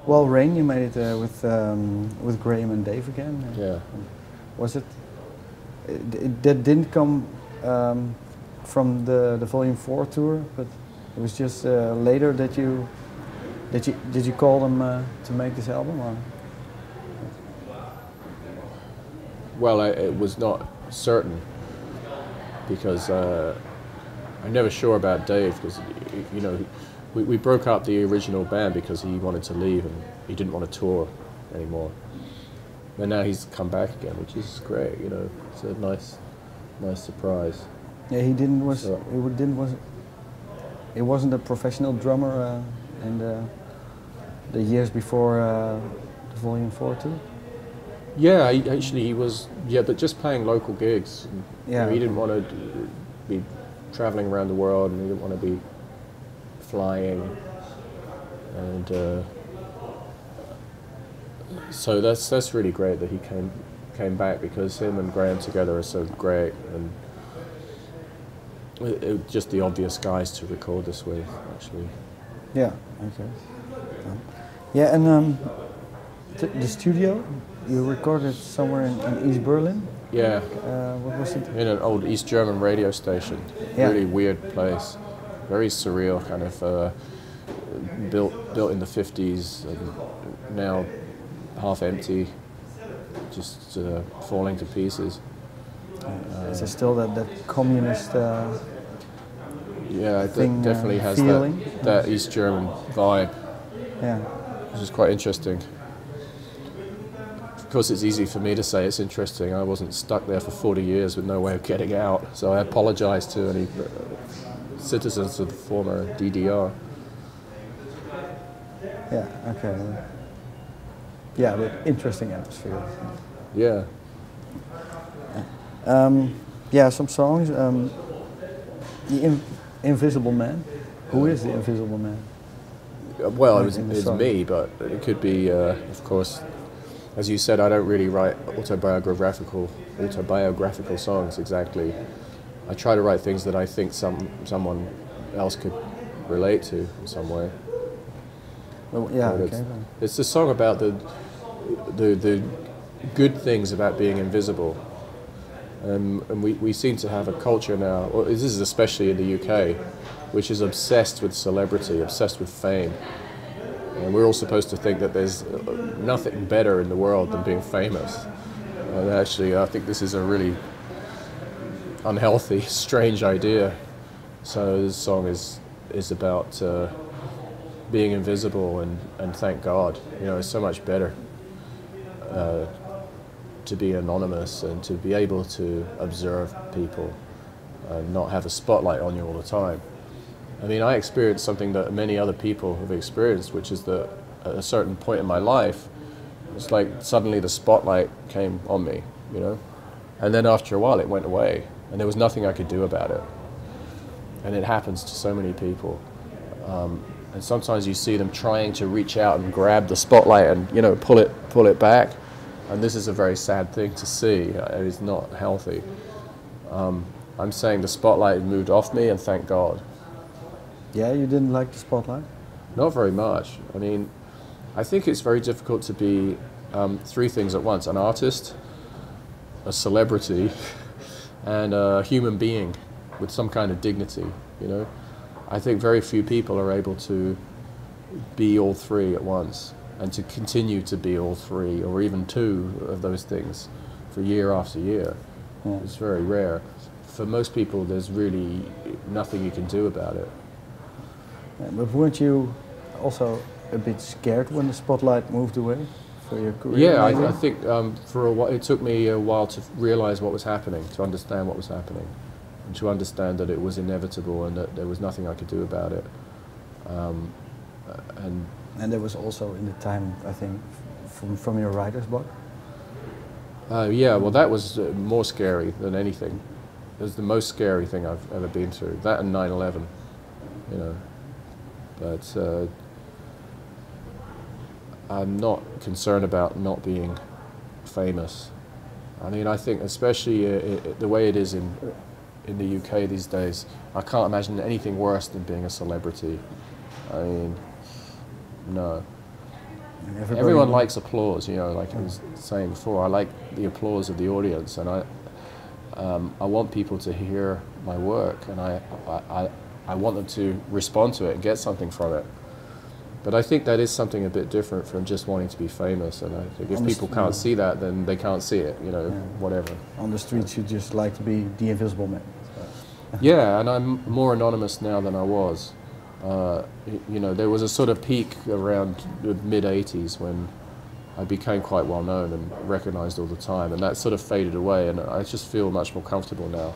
Well, Rain, you made it with Graham and Dave again. Yeah. Was it? That didn't come from the Volume 4 tour, but it was just later that you did you call them to make this album? Or? Well, it was not certain because I'm never sure about Dave because you know we broke up the original band because he wanted to leave and he didn't want to tour anymore. And now he's come back again, which is great. You know, it's a nice surprise. Yeah, he wasn't a professional drummer in the years before the Volume 4 tour. Yeah, he was. Yeah, but just playing local gigs. And, yeah, you know, he didn't want to be traveling around the world, and he didn't want to be flying. And so that's really great that he came back because him and Graham together are so great, and it just the obvious guys to record this with, actually. Yeah. Okay. Yeah, and the studio. You recorded somewhere in East Berlin? Yeah. What was it? In an old East German radio station. Yeah. Really weird place. Very surreal, kind of built in the 50s and now half empty, just falling to pieces. Is it still that communist yeah, it thing, definitely has feeling? that East German vibe. Yeah. Which is quite interesting. Of course, it's easy for me to say it's interesting. I wasn't stuck there for 40 years with no way of getting out, so I apologize to any citizens of the former DDR. Yeah, okay. Yeah, but interesting atmosphere. Yeah. Yeah, some songs. The Invisible Man. Who is the Invisible Man? Well, it's me, but it could be, of course, as you said, I don't really write autobiographical songs exactly. I try to write things that I think someone else could relate to in some way. Well, yeah, okay. It's a song about the good things about being invisible. And we seem to have a culture now, well, this is especially in the UK, which is obsessed with celebrity, obsessed with fame. And we're all supposed to think that there's nothing better in the world than being famous. And actually, I think this is a really unhealthy, strange idea. So this song is about being invisible and thank God. You know, it's so much better to be anonymous and to be able to observe people and not have a spotlight on you all the time. I mean, I experienced something that many other people have experienced, which is that at a certain point in my life, it's like suddenly the spotlight came on me, you know? And then after a while it went away, and there was nothing I could do about it. And it happens to so many people. And sometimes you see them trying to reach out and grab the spotlight and, you know, pull it back. And this is a very sad thing to see. It is not healthy. I'm saying the spotlight moved off me, and thank God. Yeah, you didn't like the spotlight? Not very much. I mean, I think it's very difficult to be three things at once: an artist, a celebrity, and a human being with some kind of dignity, you know? I think very few people are able to be all three at once and to continue to be all three or even two of those things for year after year. Yeah. It's very rare. For most people, there's really nothing you can do about it. Yeah, but weren't you also a bit scared when the spotlight moved away for your career? Yeah, I think for a while, it took me a while to realize what was happening, to understand what was happening, and to understand that it was inevitable and that there was nothing I could do about it. And there was also in the time, I think, from your writer's block? Yeah, well that was more scary than anything. It was the most scary thing I've ever been through. That and 9/11, you know. But I'm not concerned about not being famous. I mean, I think especially the way it is in the UK these days, I can't imagine anything worse than being a celebrity. I mean, no. everyone likes applause, you know, like I was saying before. I like the applause of the audience, and I want people to hear my work, and I want them to respond to it and get something from it. But I think that is something a bit different from just wanting to be famous, and I think if people can't see that, then they can't see it, you know, whatever. On the streets you just like to be the invisible man. Yeah, and I'm more anonymous now than I was. You know, there was a sort of peak around the mid-'80s when I became quite well known and recognized all the time, and that sort of faded away, and I just feel much more comfortable now.